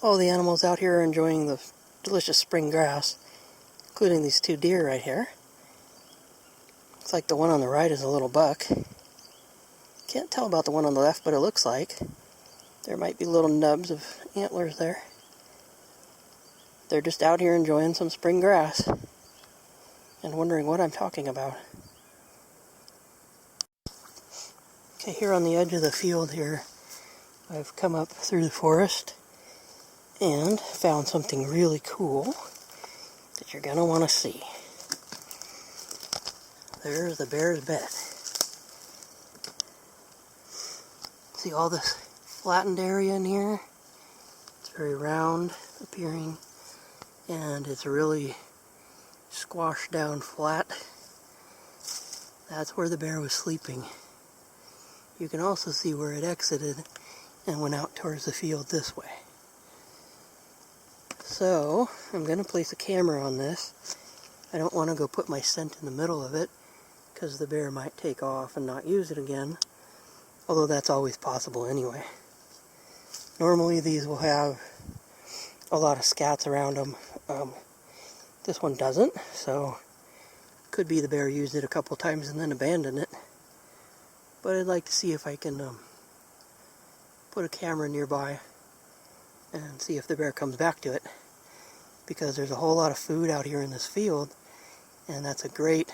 All the animals out here are enjoying the delicious spring grass, including these two deer right here. Looks like the one on the right is a little buck. Can't tell about the one on the left, but it looks like. There might be little nubs of antlers there. They're just out here enjoying some spring grass and wondering what I'm talking about. Okay, here on the edge of the field here, I've come up through the forest and found something really cool that you're going to want to see. There's the bear's bed. See all this flattened area in here? It's very round appearing, and it's really squashed down flat. That's where the bear was sleeping. You can also see where it exited and went out towards the field this way. So, I'm going to place a camera on this. I don't want to go put my scent in the middle of it, because the bear might take off and not use it again, although that's always possible anyway. Normally these will have a lot of scats around them. This one doesn't, so could be the bear used it a couple times and then abandoned it. But I'd like to see if I can put a camera nearby and see if the bear comes back to it, because there's a whole lot of food out here in this field, and that's a great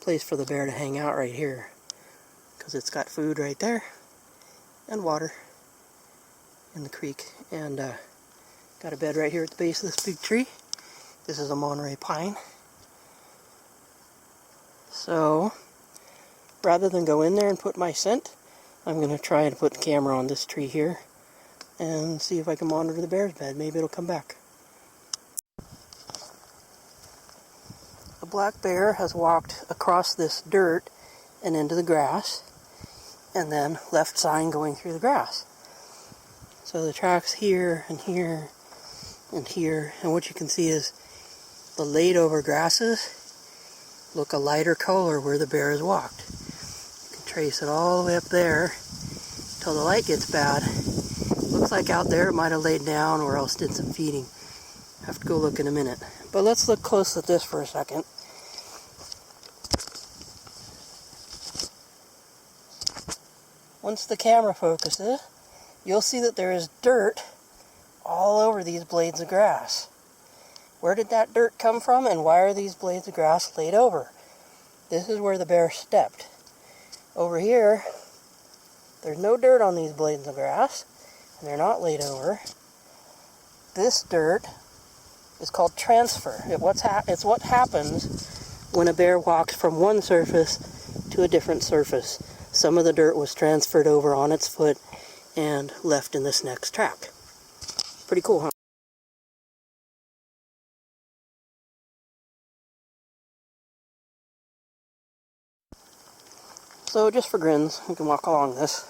place for the bear to hang out right here, because it's got food right there and water in the creek, and got a bed right here at the base of this big tree. This is a Monterey pine. So rather than go in there and put my scent, I'm going to try and put the camera on this tree here and see if I can monitor the bear's bed. Maybe it'll come back. The black bear has walked across this dirt and into the grass, and then left sign going through the grass. So the tracks here and here and here, and what you can see is the laid over grasses look a lighter color where the bear has walked. You can trace it all the way up there till the light gets bad. Looks like out there it might have laid down or else did some feeding. Have to go look in a minute. But let's look close at this for a second. Once the camera focuses, you'll see that there is dirt all over these blades of grass. Where did that dirt come from, and why are these blades of grass laid over? This is where the bear stepped. Over here, there's no dirt on these blades of grass, and they're not laid over. This dirt is called transfer. It's what happens when a bear walks from one surface to a different surface. Some of the dirt was transferred over on its foot and left in this next track. Pretty cool, huh? So just for grins, you can walk along this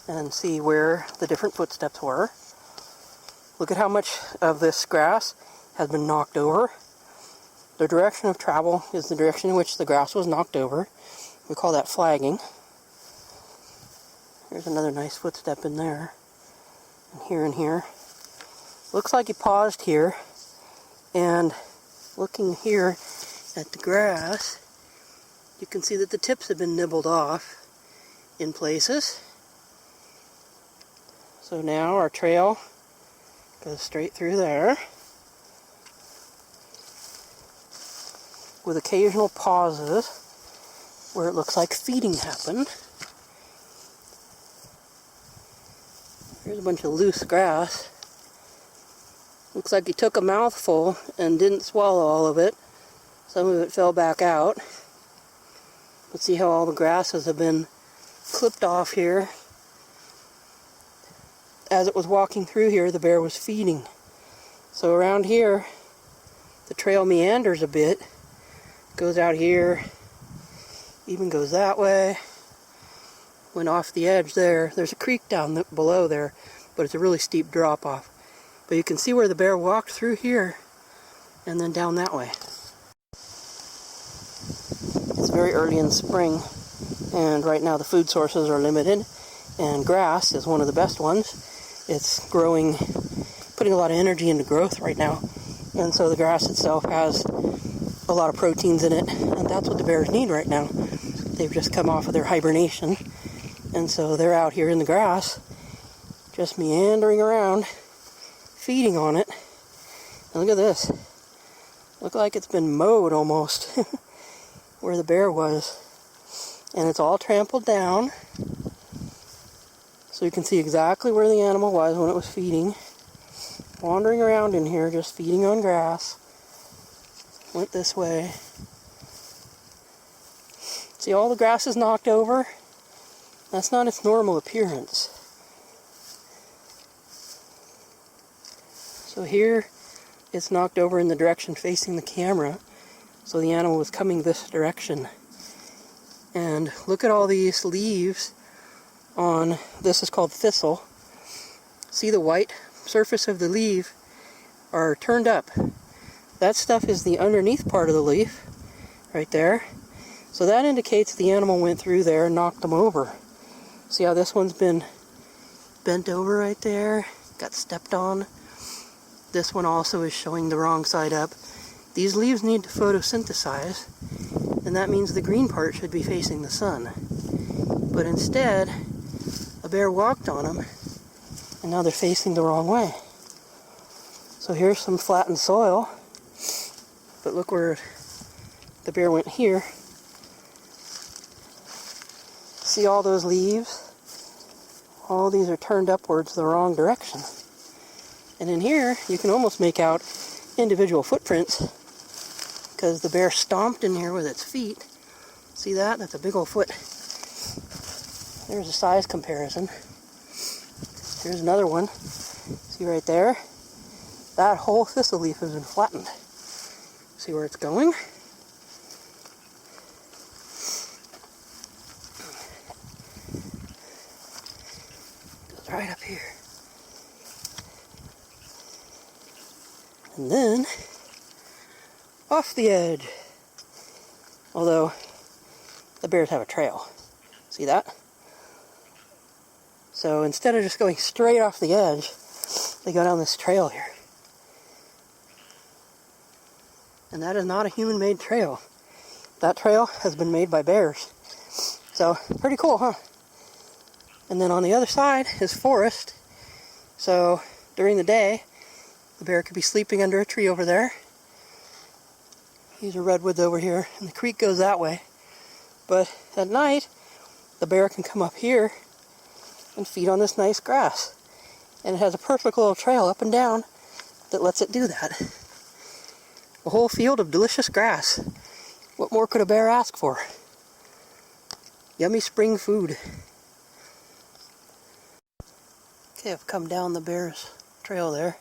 and see where the different footsteps were. Look at how much of this grass has been knocked over. The direction of travel is the direction in which the grass was knocked over. We call that flagging. There's another nice footstep in there. And here and here. Looks like he paused here, and looking here at the grass, you can see that the tips have been nibbled off in places. So now our trail goes straight through there, with occasional pauses where it looks like feeding happened. Here's a bunch of loose grass. Looks like he took a mouthful and didn't swallow all of it. Some of it fell back out. Let's see how all the grasses have been clipped off here. As it was walking through here, the bear was feeding. So around here, the trail meanders a bit. Goes out here, even goes that way. Went off the edge there. There's a creek down below there, but it's a really steep drop off. But you can see where the bear walked through here and then down that way. It's very early in spring, and right now the food sources are limited, and grass is one of the best ones. It's growing, putting a lot of energy into growth right now. And so the grass itself has a lot of proteins in it, and that's what the bears need right now. They've just come off of their hibernation, and so they're out here in the grass, just meandering around, feeding on it. And look at this. Look like it's been mowed almost, where the bear was. And it's all trampled down, so you can see exactly where the animal was when it was feeding. Wandering around in here, just feeding on grass. Went this way. See, all the grass is knocked over. That's not its normal appearance. So here, it's knocked over in the direction facing the camera. So the animal was coming this direction. And look at all these leaves on, this is called thistle. See the white surface of the leaf are turned up. That stuff is the underneath part of the leaf, right there. So that indicates the animal went through there and knocked them over. See how this one's been bent over right there, got stepped on. This one also is showing the wrong side up. These leaves need to photosynthesize, and that means the green part should be facing the sun. But instead, a bear walked on them, and now they're facing the wrong way. So here's some flattened soil, but look where the bear went here. See all those leaves? All these are turned upwards the wrong direction. And in here, you can almost make out individual footprints, because the bear stomped in here with its feet. See that? That's a big old foot. There's a size comparison. Here's another one. See right there? That whole thistle leaf has been flattened. See where it's going? Goes right up here. And then, off the edge. Although, the bears have a trail. See that? So instead of just going straight off the edge, they go down this trail here. And that is not a human-made trail. That trail has been made by bears. So, pretty cool, huh? And then on the other side is forest. So, during the day, the bear could be sleeping under a tree over there. These are redwoods over here, and the creek goes that way. But at night, the bear can come up here and feed on this nice grass. And it has a perfect little trail up and down that lets it do that. A whole field of delicious grass. What more could a bear ask for? Yummy spring food. Okay, I've come down the bear's trail there.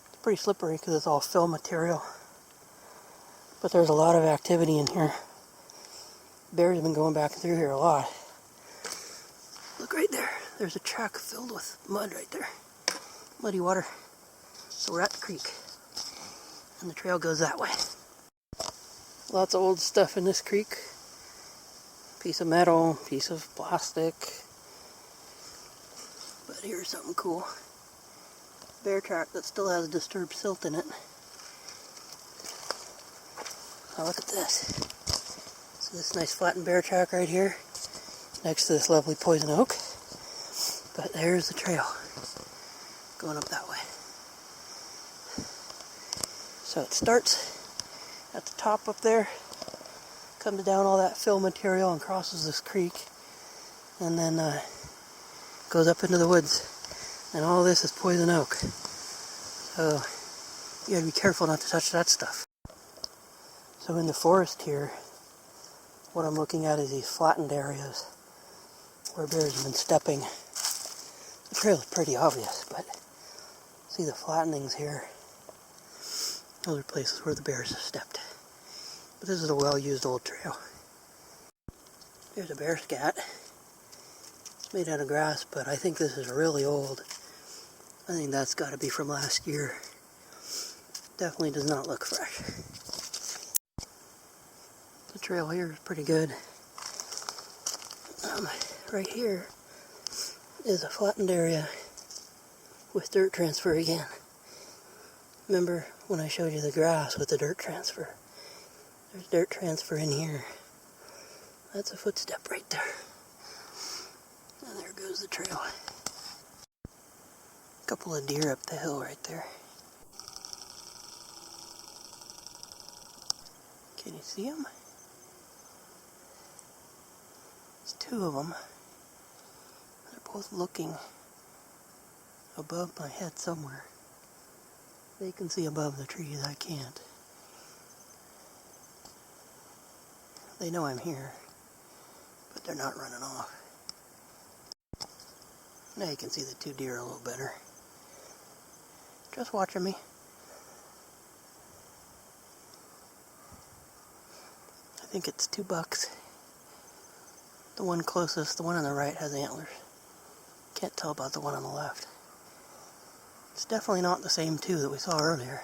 It's pretty slippery because it's all fill material. But there's a lot of activity in here. Bears have been going back through here a lot. Look right there. There's a track filled with mud right there. Muddy water. So we're at the creek. And the trail goes that way. Lots of old stuff in this creek. Piece of metal, piece of plastic. But here's something cool. Beartracker that still has disturbed silt in it. Now look at this. So this nice flattened Beartracker right here, next to this lovely poison oak. But there's the trail, going up that way. So it starts at the top up there, comes down all that fill material and crosses this creek, and then goes up into the woods. And all this is poison oak. So you gotta be careful not to touch that stuff. So in the forest here, what I'm looking at is these flattened areas where bears have been stepping. The trail is pretty obvious, but see the flattenings here. Those are places where the bears have stepped. But this is a well-used old trail. Here's a bear scat. It's made out of grass, but I think this is really old. I think that's got to be from last year. Definitely does not look fresh. The trail here is pretty good. Right here is a flattened area. with dirt transfer again. Remember when I showed you the grass with the dirt transfer? There's dirt transfer in here. That's a footstep right there. And there goes the trail. A couple of deer up the hill right there. Can you see them? There's two of them. They're both looking above my head somewhere. They can see above the trees, I can't. They know I'm here, but they're not running off. Now you can see the two deer a little better. Just watching me. I think it's 2 bucks. The one closest, the one on the right, has antlers. Can't tell about the one on the left. It's definitely not the same two that we saw earlier.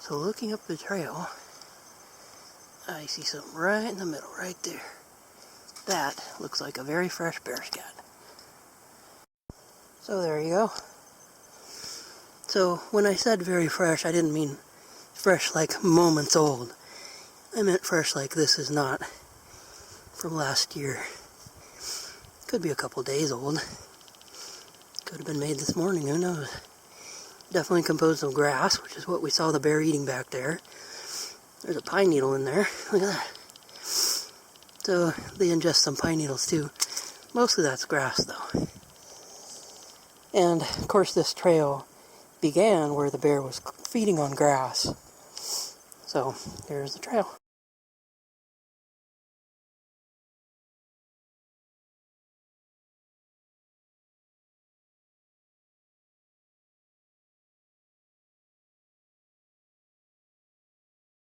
So looking up the trail, I see something right in the middle, right there. That looks like a very fresh bear scat. So there you go. So when I said very fresh, I didn't mean fresh like moments old. I meant fresh like this is not from last year. Could be a couple days old. Could have been made this morning, who knows. Definitely composed of grass, which is what we saw the bear eating back there. There's a pine needle in there. Look at that. So they ingest some pine needles too. Mostly that's grass though. And of course this trail began where the bear was feeding on grass. So there's the trail.